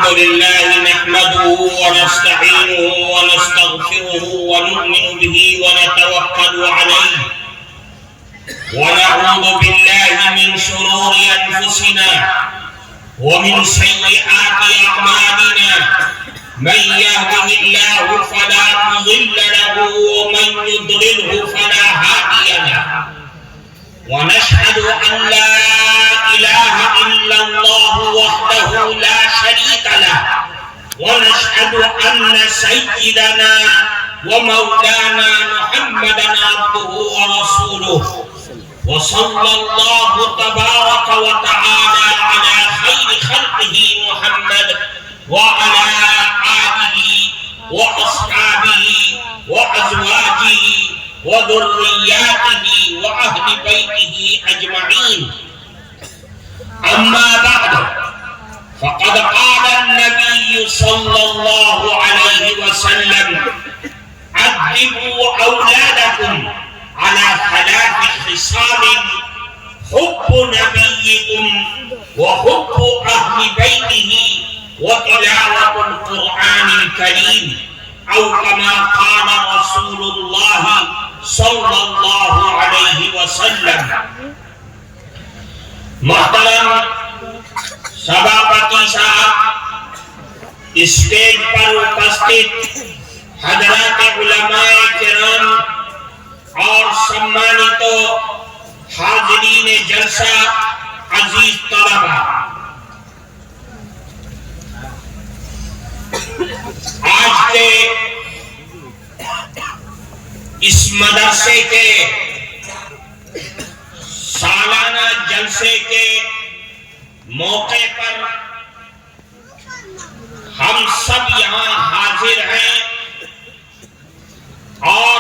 الحمد لله نحمده ونستعينه ونستغفره ونؤمن به ونتوكل عليه ونعوذ بالله من شرور أنفسنا ومن سيئات أعمالنا من يهده الله فلا مضل له ومن يضلله فلا هادي له ونشهد أن لا إله إلا الله وحده لا شريك له ونشهد أن سيدنا ومولانا محمدا عبده ورسوله وصلى الله تبارك وتعالى على خير خلقه محمد وعلى آله وأصحابه وأزواجه وذرياته وأهل بيته أجمعين. أما بعد فقد قال النبي صلى الله عليه وسلم أدبوا أولادكم على ثلاث خصال: حب نبيكم وحب أهل بيته وتلاوة القرآن الكريم، أو كما قال رسول الله صلى الله عليه وسلم. محترم سبھاپتی صاحب، اسٹیج پر اپستھت حضرات علماء کرام اور سمانتو حاضرین جلسہ، عزیز طلبہ، آج کے اس مدرسے کے سالانہ جلسے کے موقع پر ہم سب یہاں حاضر ہیں اور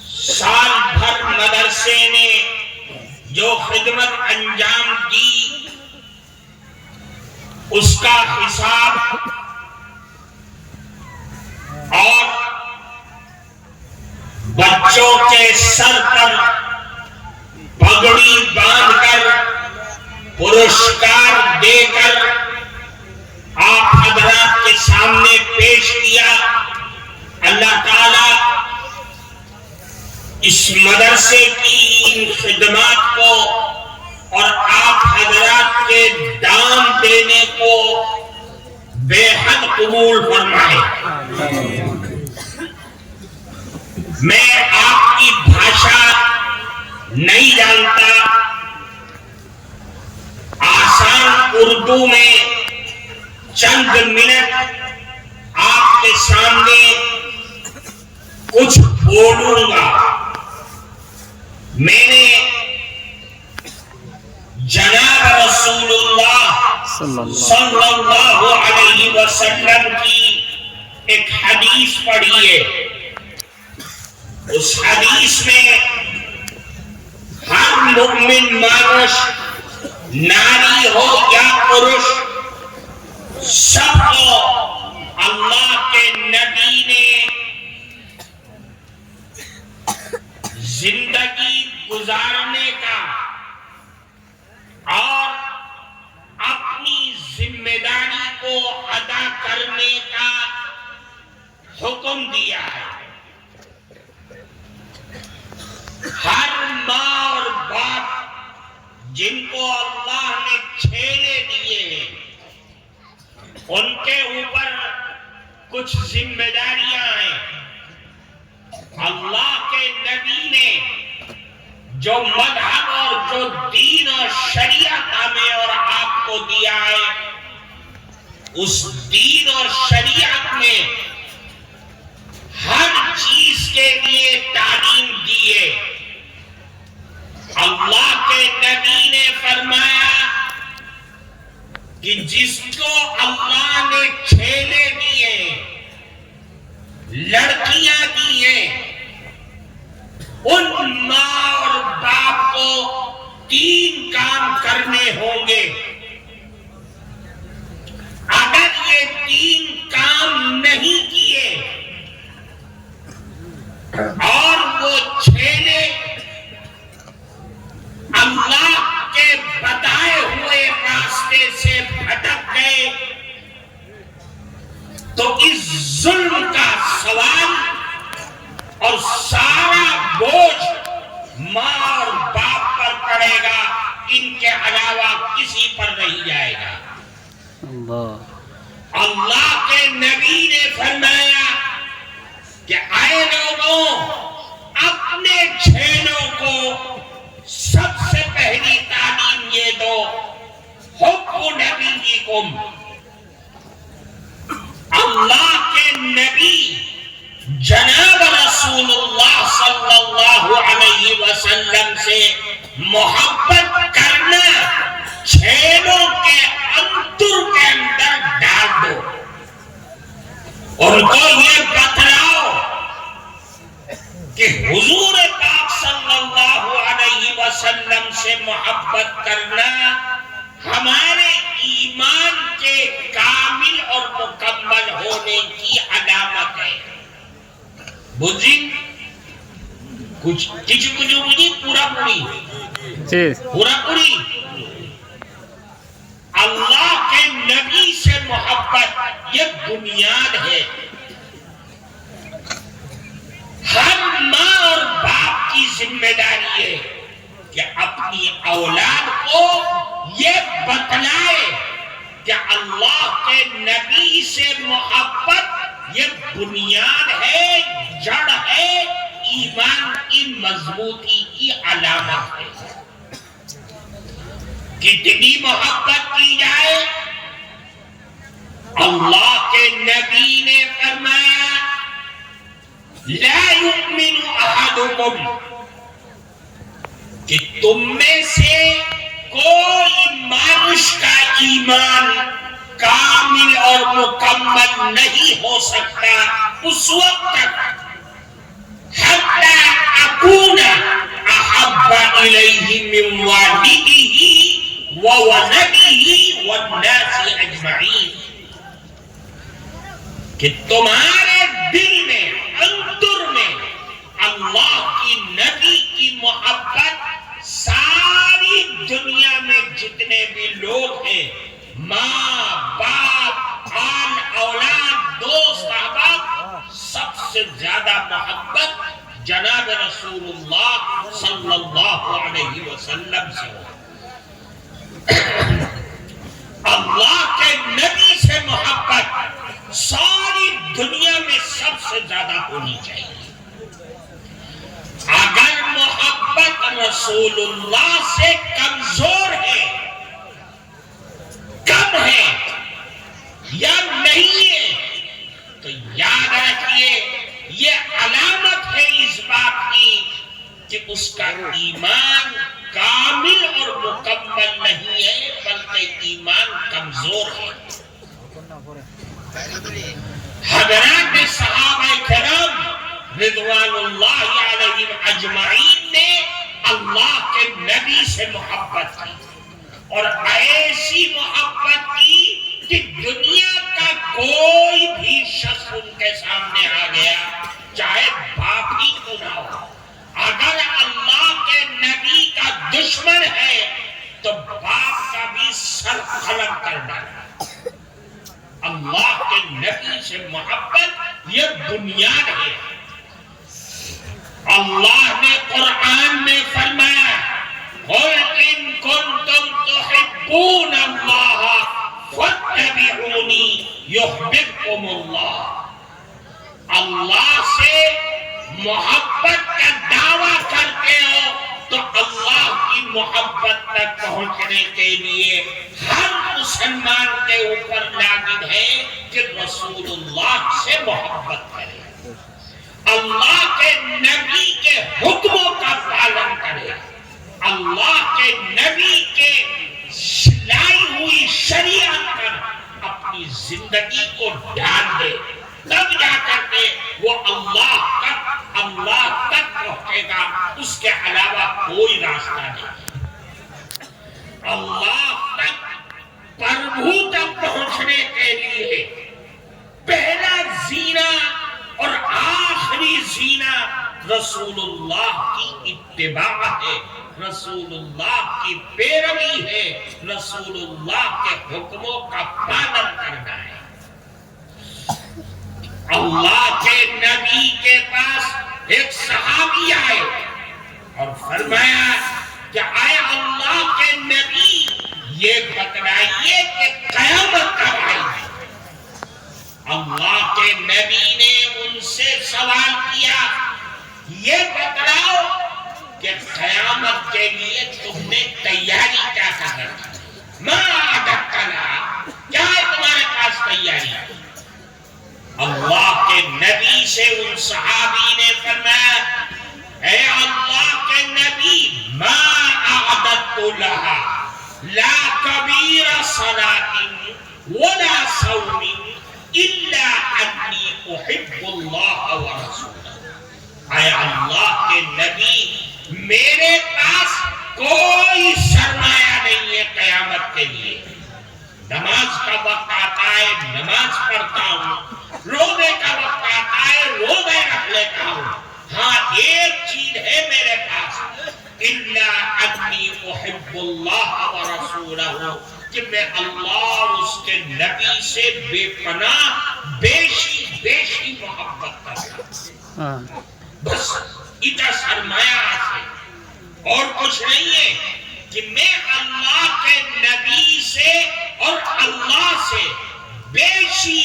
سال بھر مدرسے نے جو خدمت انجام دی اس کا حساب اور بچوں کے سر پر پگڑی باندھ کر پرسکار دے کر آپ حضرات کے سامنے پیش کیا. اللہ تعالی اس مدرسے کی ان خدمات کو اور آپ حضرات کے دان دینے کو بے حد قبول فرمائے. میں آپ کی بھاشا نہیں جانتا، آسان اردو میں چند منٹ آپ کے سامنے کچھ بولوں گا. میں نے جناب رسول اللہ صلی اللہ علیہ وسلم کی ایک حدیث پڑھی ہے. اس حدیث میں ہر مومن مانش، ناری ہو یا پرش، سب کو اللہ کے نبی نے زندگی گزارنے کا اور اپنی ذمہ داری کو ادا کرنے کا حکم دیا ہے. ہر ماں اور باپ جن کو اللہ نے چھیلے دیے ہیں ان کے اوپر کچھ ذمہ داریاں ہیں. اللہ کے نبی نے جو مذہب اور جو دین اور شریعت ہمیں اور آپ کو دیا ہے، اس دین اور شریعت میں ہر چیز کے لیے تعلیم دی ہے. اللہ کے نبی نے فرمایا کہ جس کو اللہ نے چھیلے دیے، لڑکیاں دی ہیں، ان ماں اور باپ کو 3 کام کرنے ہوں گے. اگر یہ 3 کام نہیں کیے اور وہ چھیلے اللہ کے بتائے ہوئے راستے سے بھٹک گئے نہیں جائے گا۔ اللہ کے نبی نے فرمایا کہ اے لوگوں، اپنے چھیڑوں کو سب سے پہلی تعلیم یہ دو، حب نبیکم، اللہ کے نبی جناب رسول اللہ صلی اللہ علیہ وسلم سے محبت کرنا چھیڑوں کے انتر کے اندر ڈال دو، ان کو یہ بتلاؤ کہ حضور پاک صلی اللہ علیہ وسلم سے محبت کرنا ہمارے ایمان کے کامل اور مکمل ہونے کی علامت ہے۔ بجی کچھ بجی پورا پوری اللہ کے نبی سے محبت یہ بنیاد ہے۔ ہر ماں اور باپ کی ذمہ داری ہے کہ اپنی اولاد کو یہ بتلائے کہ اللہ کے نبی سے محبت یہ بنیاد ہے، جڑ ہے، ایمان کی مضبوطی کی علامت ہے۔ کتنی محبت کی جائے؟ اللہ کے نبی نے فرمایا لا یؤمن احدکم، کہ تم میں سے کوئی مانوس کا ایمان کامل اور مکمل نہیں ہو سکتا اس وقت تک حتی اکون احب الیہ من والدہ وولدہ والناس اجمعین، کہ تمہارے دل میں، اندر میں اللہ کی نبی کی محبت ساری دنیا میں جتنے بھی لوگ ہیں، ماں باپ، آل اولاد، دوست احباب، سب سے زیادہ محبت جناب رسول اللہ صلی اللہ علیہ وسلم سے ہو۔ اللہ کے نبی سے محبت ساری دنیا میں سب سے زیادہ ہونی چاہیے۔ اگر محبت رسول اللہ سے کمزور ہے، کم ہے یا نہیں ہے، تو یاد رکھیے یہ علامت ہے اس بات کی کہ اس کا ایمان کامل اور مکمل نہیں ہے، بلکہ ایمان کمزور ہے۔ حضرات صحابہ کرام رضوان اللہ علیہم اجمعین نے اللہ کے نبی سے محبت کی، اور ایسی محبت کی کہ دنیا کا کوئی بھی شخص ان کے سامنے آ گیا، چاہے باپ ہی کیوں نہ ہو، اگر اللہ کے نبی کا دشمن ہے تو باپ کا بھی سر قلم کر ڈالا۔ اللہ کے نبی سے محبت یہ بنیاد ہے۔ اللہ نے قرآن میں فرمایا قُلْ إِن كُنتُمْ تُحِبُّونَ اللَّهَ فَاتَّبِعُونِي يُحْبِبْكُمُ اللَّهُ، اللہ سے محبت کا دعویٰ کرتے ہو تو اللہ کی محبت تک پہنچنے کے لیے ہر مسلمان کے اوپر لازم ہے کہ رسول اللہ سے محبت کرے، اللہ کے نبی کے حکموں کا پالن کرے، اللہ کے نبی کے لائی ہوئی شریعت پر اپنی زندگی کو ڈال دے، تب جا کر کے وہ اللہ تک پہنچے گا، اس کے علاوہ کوئی راستہ نہیں۔ اللہ تک، پربھو تک پہنچنے کے لیے پہلا زینہ اور آخری زینہ رسول اللہ کی اتباع ہے، رسول اللہ کی پیروی ہے، رسول اللہ کے حکموں کا پالن کرنا ہے۔ اللہ کے نبی کے پاس ایک صحابی آئے اور فرمایا کہ اے اللہ کے نبی، یہ بتلائیے کہ قیامت کب آئے گی؟ اللہ کے نبی نے ان سے سوال کیا، یہ بتلاؤ کہ قیامت کے لیے تم نے تیاری کیا کر رکھی؟ ما عددتنا، کیا ہے تمہارے پاس تیاری؟ اللہ کے نبی سے ان صحابی نے فرمایا، اے اللہ کے نبی، ما اعددت لها لا کبیر صلاة ولا صوم الا انی احب اللہ ورسولہ۔ اے اللہ کے نبی، میرے پاس کوئی سرمایہ نہیں ہے قیامت کے لیے۔ نماز کا وقت آتا ہے نماز پڑھتا ہوں، روزے کا وقت آتا ہے روزے رکھ لیتا ہوں، ہاں ایک چیز ہے میرے پاس، الا انی احب اللہ ورسولہ، کہ میں اللہ اور اس کے نبی سے بے پناہ بیشی محبت کرتا ہوں۔ بس اتنا سرمایہ ہے اور کچھ نہیں ہے کہ میں اللہ کے نبی سے اور اللہ سے بیشی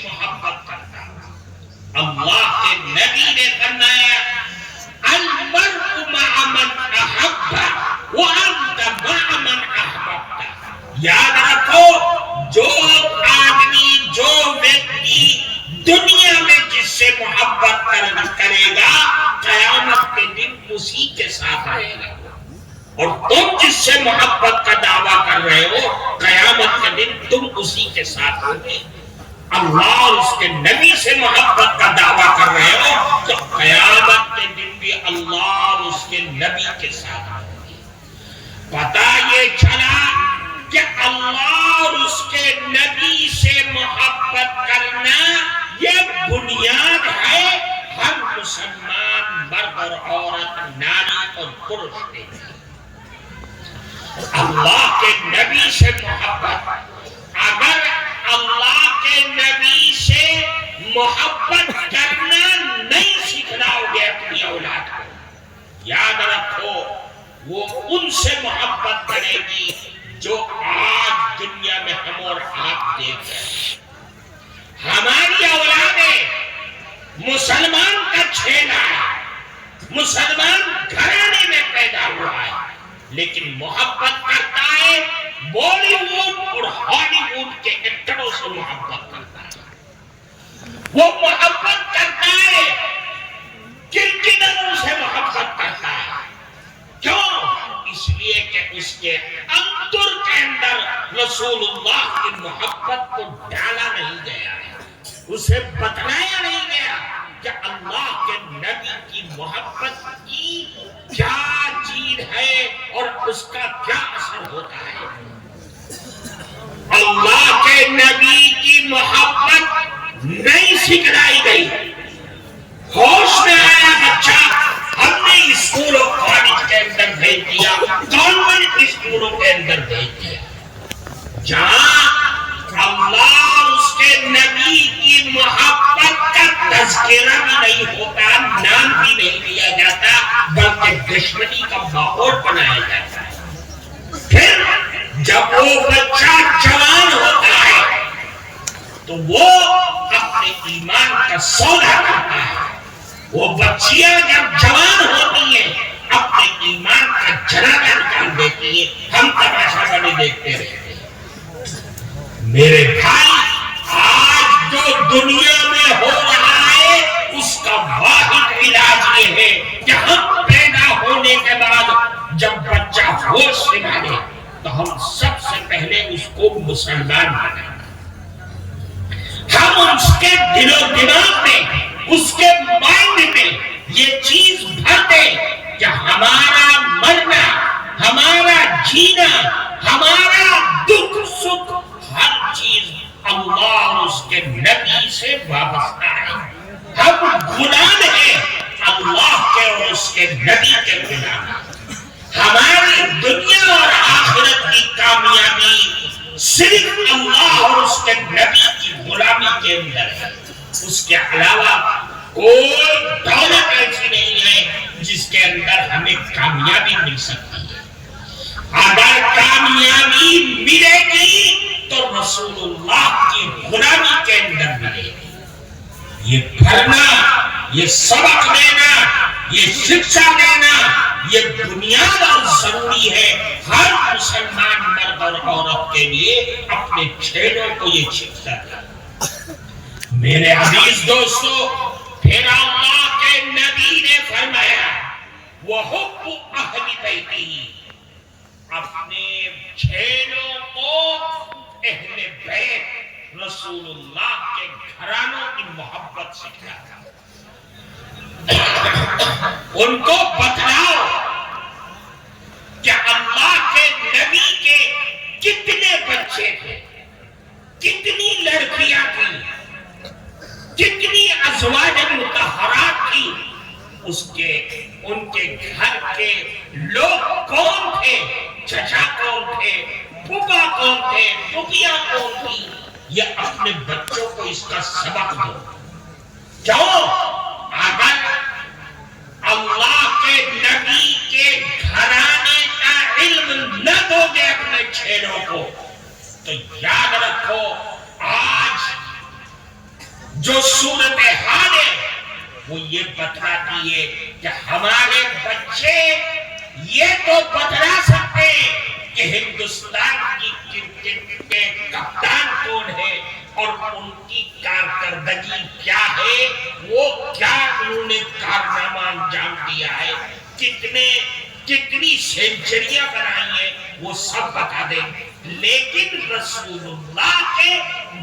محبت کرتا ہوں۔ اللہ کے نبی نے فرمایا، المرء مع من احب وانت مع من احببت۔ یاد رکھو، جو آدمی جو ویکتی دنیا میں جس سے محبت کرے گا قیامت کے دن اسی کے ساتھ رہے گا، اور تم جس سے محبت کا دعویٰ کر رہے ہو قیامت کے دن تم اسی کے ساتھ ہوگے۔ اللہ اور اس کے نبی سے محبت کا دعویٰ کر رہے ہو تو قیامت کے دن بھی اللہ اور اس کے نبی کے ساتھ ہوگے۔ پتہ یہ چلا کہ اللہ اور اس کے نبی سے محبت کرنا یہ بنیاد ہے ہر مسلمان مرد اور عورت، ناری اور پرش کے لیے۔ اللہ کے نبی سے محبت، اگر اللہ کے نبی سے محبت کرنا نہیں سکھلاؤ گے اپنی اولاد کو، یاد رکھو وہ ان سے محبت کرے گی جو آج دنیا میں ہم اور آپ دیکھ رہے ہیں۔ ہماری اولادیں مسلمان کا چھیلا ہے، مسلمان گھرانے میں پیدا ہوا ہے، لیکن محبت کرتا ہے بالی ووڈ اور ہالی ووڈ کے ایکٹروں سے محبت کرتا ہے، وہ محبت کرتا ہے کرکٹروں سے محبت کرتا ہے۔ کیوں؟ اس لیے کہ اس کے اندر کے اندر رسول اللہ کی محبت کو ڈالا نہیں گیا ہے، اسے بتلایا نہیں گیا کہ اللہ کے نبی کی محبت کی کیا چیز ہے اور اس کا کیا اثر ہوتا ہے۔ اللہ کے نبی کی محبت نہیں سکھلائی گئی۔ ہوش میں آیا بچہ، ہم نے اسکول اور کالج کے اندر بھیج دیا، کانوینٹ اسکولوں کے اندر بھیج دیا، جہاں اللہ اس کے نبی کی محبت کا تذکرہ بھی نہیں ہوتا، نام بھی نہیں لیا جاتا، بلکہ دشمنی کا ماحول بنایا جاتا ہے۔ پھر جب وہ بچہ جوان ہوتا ہے تو وہ اپنے ایمان کا سودا کرتا ہے، وہ بچیاں جب جوان ہوتی ہیں اپنے ایمان کا جنازہ نکال دیتی ہیں، ہم تماشا بنے دیکھتے رہتے ہیں۔ میرے بھائی، آج جو دنیا میں ہو رہا ہے اس کا واحد علاج یہ ہے کہ ہم پیدا ہونے کے بعد جب بچہ ہوش سنبھالے تو ہم سب سے پہلے اس کو مسلمان بنائیں، ہم اس کے دل و دماغ میں، اس کے مائنڈ میں یہ چیز بھر دیں کہ ہمارا مرنا، ہمارا جینا، ہمارا دکھ سکھ، ہر چیز اللہ اور اس کے نبی سے وابستہ ہے۔ ہم غلام ہیں اللہ کے اور اس کے نبی کے غلام۔ ہماری دنیا اور آخرت کی کامیابی صرف اللہ اور اس کے نبی کی غلامی کے اندر ہے، اس کے علاوہ کوئی دولت ایسی نہیں ہے جس کے اندر ہمیں کامیابی مل سکتی ہے۔ اگر کامیابی ملے گی تو رسول اللہ کی غلامی کے اندر ملے گی۔ یہ پڑھنا، یہ سبق دینا، یہ شکشا دینا، یہ بنیاد اور ضروری ہے ہر مسلمان مرد اور عورت کے لیے اپنے چھیڑوں کو یہ شکشا دینا۔ میرے عزیز دوستو، پھر اللہ کے نبی نے فرمایا وَحُبُّ أَهْلِ بَيْتِهِ، اپنے چھیڑوں کو اہل بیت رسول اللہ کے گھرانوں کی محبت سکھایا، ان کو بتلاؤ کہ اللہ کے نبی کے کتنے بچے تھے، کتنی لڑکیاں تھیں، کتنی ازواج مطہرات تھی، ان کے گھر کے لوگ کون تھے، چچا کون تھے، پھوپھا کون تھے، پھوپھیاں کون تھی، یہ اپنے بچوں کو اس کا سبق دو۔ کیوں؟ اگر اللہ کے نبی کے گھرانے کا علم نہ دو گے اپنے چھیڑوں کو تو یاد رکھو آج جو صورتحال ہے وہ یہ بتلاتی ہے کہ ہمارے بچے یہ تو بتلا سکتے ہیں کہ ہندوستان کی کرکٹ کے کپتان کون ہے اور ان کی کارکردگی کیا ہے، وہ کیا انہوں نے کارنامہ انجام دیا ہے، کتنی سینچریاں بنائی ہیں، وہ سب بتا دیں گے، لیکن رسول اللہ کے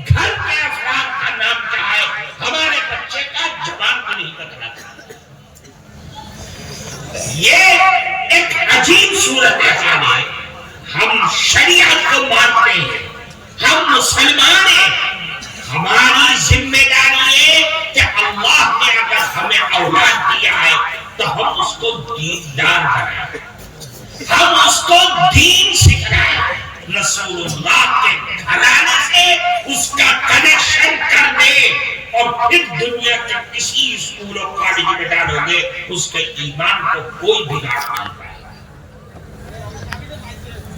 گھر کے افراد کا نام کیا ہے ہمارے بچے کا زبان بھی نہیں بتلاتا۔ یہ ایک عجیب صورتحال ہے۔ ہم شریعت کو مانتے ہیں، ہم مسلمان ہیں، ہماری ذمہ داری ہے کہ اللہ نے اگر ہمیں اولاد دیا ہے تو ہم اس کو دیندار بنائیں، ہم اس کو دین سکھائیں، رسول اللہ کے گھرانے سے اس کا کنیکشن کر دے، اور پھر دنیا کے کسی اسکول اور کالج میں ڈالو گے اس کے ایمان کو کوئی بگاڑ نہیں پائے گا۔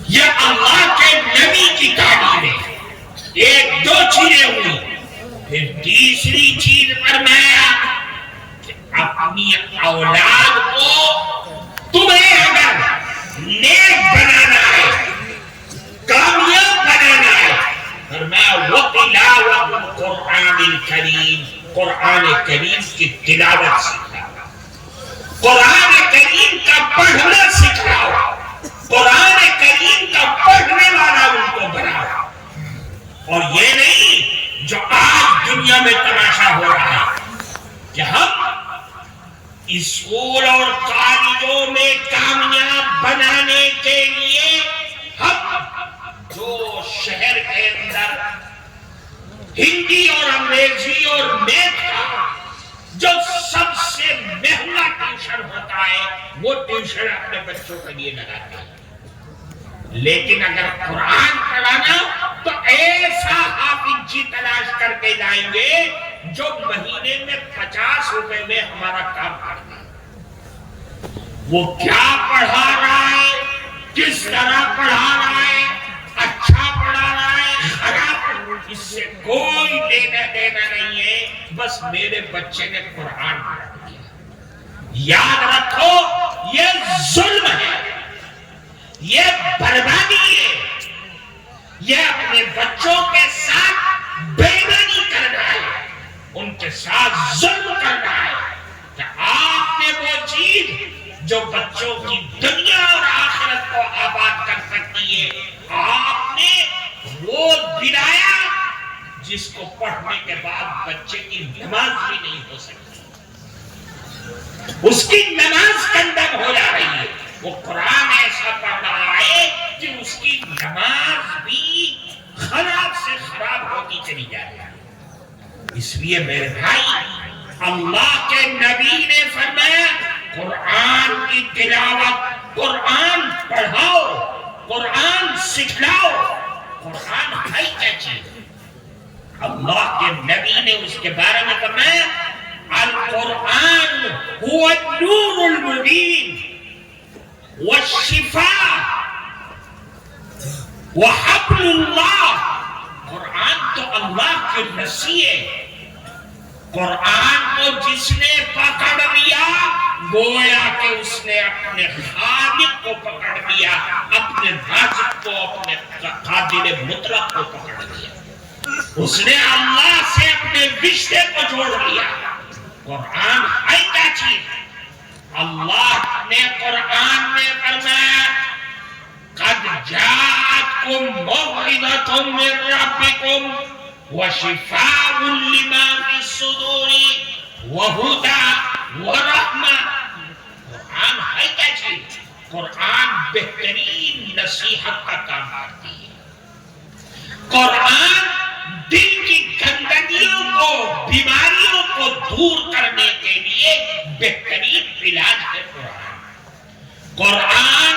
یہ اللہ کے نبی کی تعلیم ہے۔ ایک دو چیزیں ہوئی، پھر تیسری چیز فرمایا کہ اپنی اولاد کو تمہیں اگر نیک بنانا ہے، کامیاب بنانا ہے، فرمایا وَتِلَاوَةُ الْقُرْآنِ الْكَرِيمِ، قرآن کریم کی تلاوت سکھاؤ، قرآن کریم کا پڑھنا سکھاؤ، قرآن کریم کا پڑھنے والا ان کو بناؤ۔ اور یہ نہیں جو آج دنیا میں تماشا ہو رہا ہے کہ ہم اسکول اور کالجوں میں کامیاب بنانے کے لیے ہم جو شہر کے اندر ہندی اور انگریزی اور میتھ کا جو سب سے مہنگا ٹیوشن ہوتا ہے وہ ٹیوشن اپنے بچوں کے لیے لگاتے ہیں، لیکن اگر قرآن پڑھانا تو ایسا حافظ جی تلاش کر کے لائیں گے جو مہینے میں 50 روپے میں ہمارا کام کرتا ہے۔ وہ کیا پڑھا رہا ہے، کس طرح پڑھا رہا ہے، اچھا پڑھا رہا ہے، خراب، اس سے کوئی لینا دینا نہیں ہے، بس میرے بچے نے قرآن پڑھ دیا۔ یاد رکھو یہ ظلم ہے، یہ بربادی ہے، یہ اپنے بچوں کے ساتھ بےایمانی کرنا ہے، ان کے ساتھ ظلم کرنا ہے کہ آپ نے وہ چیز جو بچوں کی دنیا اور آخرت کو آباد کر سکتی ہے آپ نے وہ دلایا جس کو پڑھنے کے بعد بچے کی نماز بھی نہیں ہو سکتی، اس کی نماز کندم ہو جا رہی ہے، وہ قرآن ایسا پڑھ رہا ہے کہ اس کی نماز بھی خراب سے خراب ہوتی چلی جا رہی ہے۔ اس لیے میرے بھائی اللہ کے نبی نے فرمایا قرآن کی تلاوت، قرآن پڑھاؤ، قرآن سکھلاؤ۔ قرآن ہے کیا چیز؟ اللہ کے نبی نے اس کے بارے میں فرمایا القرآن هو النور المبین والشفاء وحبل اللہ، قرآن تو اللہ کی رسی ہے۔ قرآن کو جس نے پکڑ لیا گویا کہ اس نے اپنے خالق کو پکڑ لیا، اپنے رازق کو، اپنے قادر مطلق کو پکڑ لیا، اس نے اللہ سے اپنے رشتے کو جوڑ لیا۔ قرآن ہے کیا چیز؟ اللہ نے قرآن میں فرمایا قد جاءتکم موعظۃ من ربکم وشفاء لما فی الصدور وہدی ورحمۃ۔ قرآن ہے کیا چیز؟ قرآن بہترین نصیحت کا کام کرتی ہے۔ قرآن دل کی گندگیوں کو، بیماریوں کو دور کرنے کے لیے بہترین علاج ہے۔ قرآن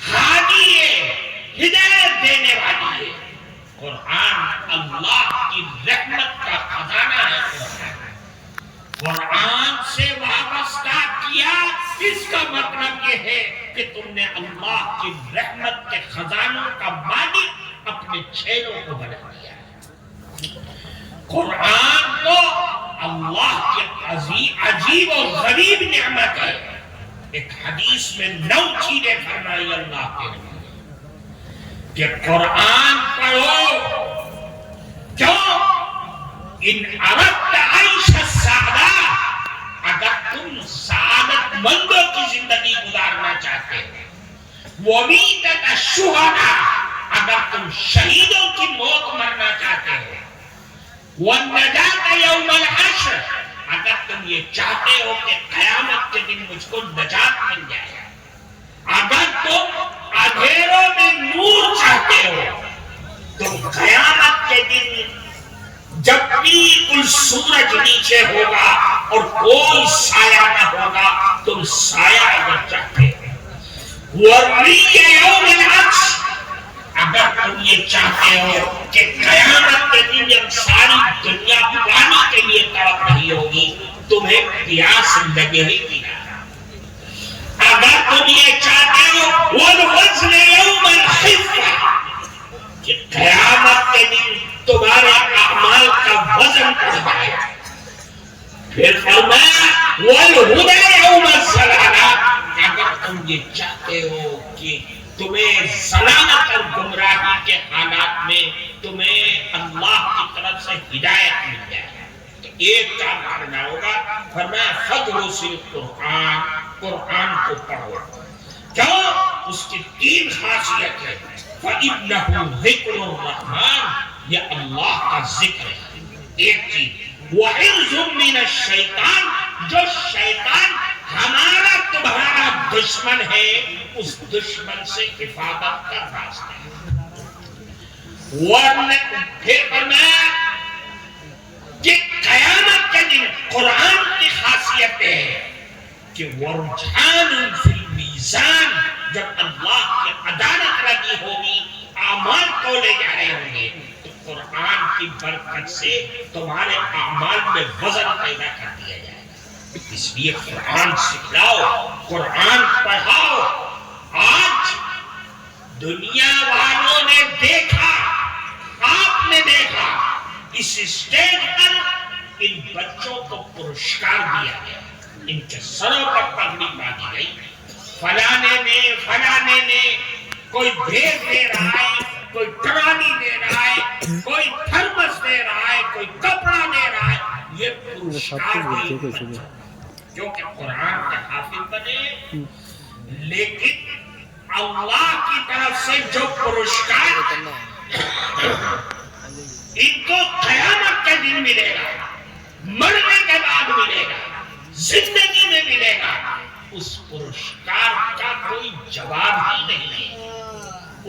ہادی ہے، ہدایت دینے والی ہے۔ قرآن اللہ کی رحمت کا خزانہ ہے۔ قرآن سے وابستہ کیا، اس کا مطلب یہ ہے کہ تم نے اللہ کی رحمت کے خزانوں کا مالک اپنے چھیلوں کو بنا دیا۔ قرآن تو اللہ کی عجیب اور غریب نعمت ہے۔ ایک حدیث میں 9 چیزیں فرمائی اللہ کے نبی نے کہ قرآن پڑھو، کیوں؟ ان اردت عیش السعادہ، اگر تم سعادت مندوں کی زندگی گزارنا چاہتے ہو، ومیتۃ الشہداء، اگر تم شہیدوں کی موت مرنا چاہتے ہو، والنجاۃ یوم الحشر، اگر تم یہ چاہتے ہو کہ قیامت کے دن مجھ کو نجات مل جائے، اگر تم اندھیروں میں نور چاہتے ہو، تم قیامت کے دن جب بالکل سورج نیچے ہوگا اور کوئی سایہ نہ ہوگا، تم سایہ اگر چاہتے ہو، وَالرِّيَّ يَوْمِ الْعَرْشِ، اگر تم یہ چاہتے ہو کہ قیامت کے دن جب ساری دنیا پانی کے لیے تڑپ رہی ہوگی، تمہیں پیاس لگے ہی پینا، اگر تم یہ چاہتے ہو وَالْوَزْنَ يَوْمَ الْخِفَّةِ، کہ قیامت کے دن تمہارے اعمال کا وزن بڑھ جائے، پھر فرمایا وَالْهُدَى يَوْمَ الضَّلَالَةِ، اگر تم یہ چاہتے ہو کہ تمہیں ضلالت اور گمراہی کے حالات میں تمہیں اللہ کی طرف سے ہدایت مل جائے، تو ایک کام کرنا ہوگا، فرمایا فَدْرُسِ القرآن، قرآن کو پڑھو۔ کیوں؟ اس کی 3 خاصیت ہے۔ فَإِنَّهُ ذِكْرُ الرَّحْمَنِ، یہ اللہ کا ذکر ہے۔ ایک چیز وَحِرْزٌ مِّنَ الشَّيْطَانِ، جو شیطان ہمارا تمہارا دشمن ہے، اس دشمن سے حفاظت کا راستہ ہے۔ پھر فرمایا کہ قیامت کے دن قرآن کی خاصیت ہے کہ وَرُجْحَانٌ فِي الْمِيزَانِ، جب اللہ کی عدالت لگی ہوگی، اعمال تولے جا رہے ہوں گے، تو قرآن کی برکت سے تمہارے اعمال میں وزن پیدا کر دیا جائے گا۔ اس لیے قرآن سکھلاؤ، قرآن پڑھاؤ۔ آج دنیا والوں نے دیکھا، آپ نے دیکھا، اس اسٹیج پر ان بچوں کو پرسکار دیا گیا، ان کے سروں پر پگڑی باندھی گئی، فلانے نے کوئی بھیج دے رہا ہے، کوئی ٹرالی دے رہا ہے، کوئی تھرمس دے رہا ہے، کوئی کپڑا دے رہا ہے، یہ پرسکار کیونکہ قرآن کے حافظ بنے۔ لیکن اللہ کی طرف سے جو پرسکار ان کو قیامت کے دن ملے گا، مرنے کے بعد ملے گا، زندگی میں ملے گا، اس پرسکار کا کوئی جواب ہی نہیں ہے،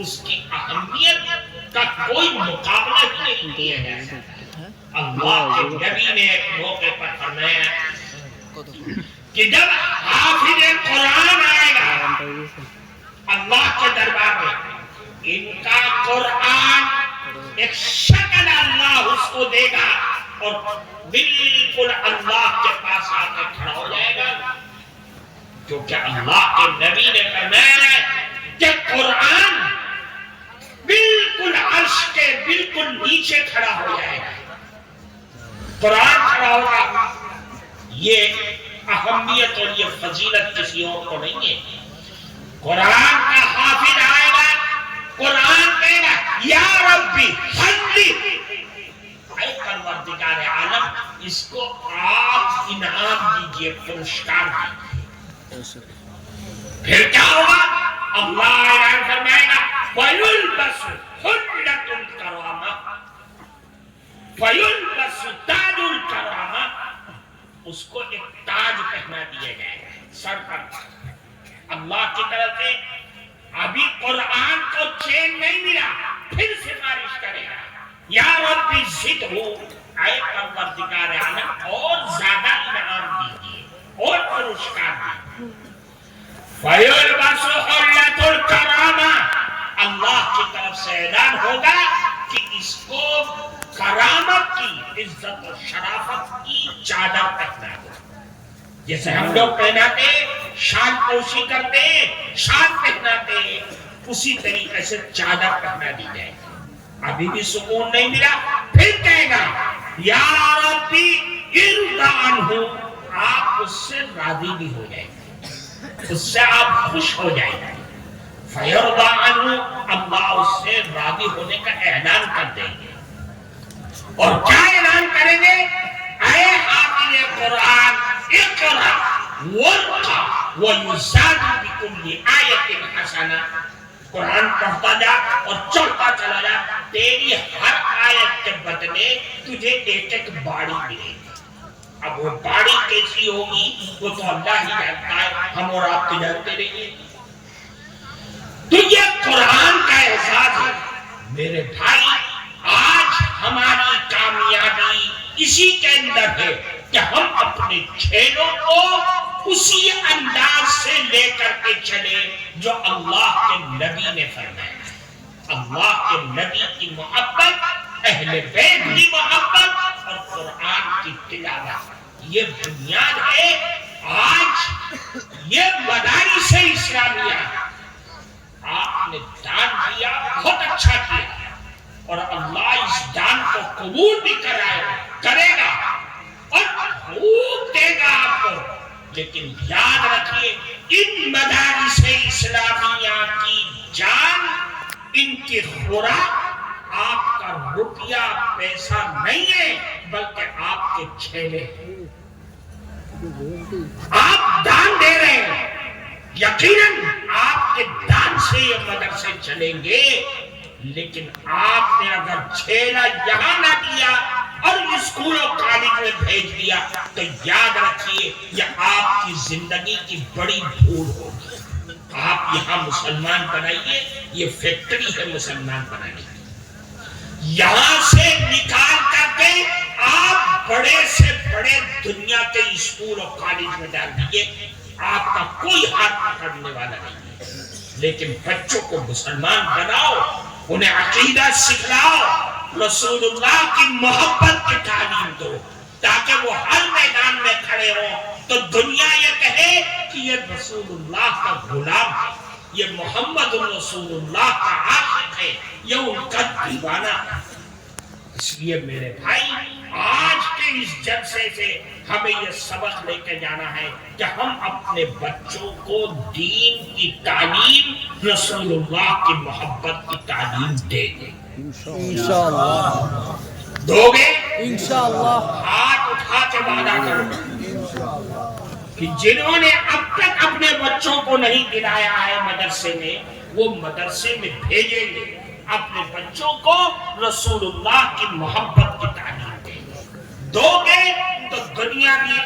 اس کی اہمیت کا کوئی مقابلہ ہی نہیں کیا جا سکتا۔ اللہ کے نبی نے ایک موقع پر فرمایا کہ جب حافظ قرآن آئے گا اللہ کے دربار میں، ان کا قرآن ایک شکل اللہ اس کو دے گا اور بالکل اللہ کے پاس آ کے کھڑا ہو جائے گا، کیونکہ اللہ کے نبی نے فرمایا کہ قرآن بالکل عرش کے بالکل نیچے کھڑا ہو جائے گا، قرآن کھڑا ہوگا۔ یہ اہمیت اور یہ فضیلت کسی اور کو نہیں ہے۔ قرآن کا حافظ آئے گا، قرآن کہے گا یا ربی حلی، اے پروردگار عالم اس کو آپ انعام دیجئے، پرشکار دیجئے۔ پھر کیا ہوگا؟ اللہ اعلان فرمائے گا وَيُلْبَسُ حُلَّةُ الْكَرَامَةِ، وَيُلْبَسُ تَاجُ الْكَرَامَةِ، اس کو ایک تاج پہنا دیا جائے گا سر پر۔ اللہ کی طرف سے ابھی قرآن کو چین نہیں ملا، پھر سفارش کرے گا یا ربی زدہ، اے پروردگار عالم اور زیادہ انعام دیجئے اور پرشکار دیجئے۔ فَيُلْبَسُ حُلَّةُ الْكَرَامَةِ، اللہ کی طرف سے اعلان ہوگا کہ اس کو کرامت کی، عزت و شرافت کی چادر پہنا دو۔ جیسے ہم لوگ پہناتے شان پوشی کرتے شان پہناتے، اسی طریقے سے چادر پہنا دی جائے گی۔ ابھی بھی سکون نہیں ملا، پھر کہے گا یا ربی ارض عنہ، آپ اس سے راضی بھی ہو جائیں گے، اس سے آپ خوش ہو جائیں گے۔ فیرضی عنہ، اللہ اس سے راضی ہونے کا اعلان کر دیں گے۔ اور کیا اعلان کریں گے؟ اے حافظ قرآن اقرأ وارقى ويزاد بكل آیۃ حسنہ، قرآن پڑھتا جا اور چڑھتا چلا جا، تیری ہر آیت کے بدلے تجھے ایک ایک باڑی ملے گی۔ اب وہ باڑی کیسی ہوگی وہ تو اللہ ہی جانتا ہے، ہم اور آپ تو جانتے نہیں ہیں۔ تو یہ قرآن کا اعزاز ہے میرے بھائی۔ آج ہماری کامیابی اسی کے اندر ہے کہ ہم اپنے کھیلوں کو اسی انداز سے لے کر کے چلے جو اللہ کے نبی نے فرمایا۔ اللہ کے نبی کی محبت، اہل بیت کی محبت اور قرآن کی تلاوت، یہ بنیاد ہے۔ آج یہ مدارس اسلامیہ آپ نے دان دیا، بہت اچھا کیا، اور اللہ اس دان کو قبول بھی کرے گا اور خوب دے گا آپ کو۔ لیکن یاد رکھیے ان مدارس اسلامیہ کی جان، ان کی خوراک آپ کا روپیہ پیسہ نہیں ہے، بلکہ آپ کے چھیلے ہیں۔ آپ دان دے رہے ہیں، یقیناً آپ کے دان سے یہ مدرسے چلیں گے، لیکن آپ نے اگر چھیلا یہاں نہ دیا اور اسکول و کالج میں بھیج دیا تو یاد رکھیے یہ آپ کی زندگی کی بڑی بھول ہوگی۔ آپ یہاں مسلمان بنائیے، یہ فیکٹری ہے مسلمان بنانے کی۔ یہاں سے نکال کر کے آپ بڑے سے بڑے دنیا کے اسکول و کالج میں ڈال دیجیے، آپ کا کوئی ہاتھ پکڑنے والا نہیں ہے۔ لیکن بچوں کو مسلمان بناؤ، انہیں عقیدہ سکھلاؤ، رسول اللہ کی محبت کی تعلیم دو، تاکہ وہ ہر میدان میں کھڑے ہوں تو دنیا یہ کہے کہ یہ رسول اللہ کا غلام ہے، یہ محمد رسول اللہ کا عاشق ہے، یہ ان کا دیوانہ ہے۔ اس لیے میرے بھائی آج کے اس جلسے سے ہمیں یہ سبق لے کے جانا ہے کہ ہم اپنے بچوں کو دین کی تعلیم، رسول اللہ کی محبت کی تعلیم دیں گے انشاءاللہ۔ دو گے انشاءاللہ؟ ہاتھ اٹھا کے وعدہ کرو کہ جنہوں نے اب تک اپنے بچوں کو نہیں دلایا ہے مدرسے میں، وہ مدرسے میں بھیجیں گے، اپنے بچوں کو رسول اللہ کی محبت کی تعلیم دیں گے۔ دو گے تو دنیا بھی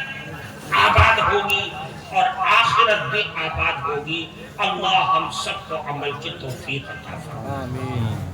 آباد ہوگی اور آخرت بھی آباد ہوگی۔ اللہ ہم سب کو عمل کی توفیق عطا فرمائے۔ آمین۔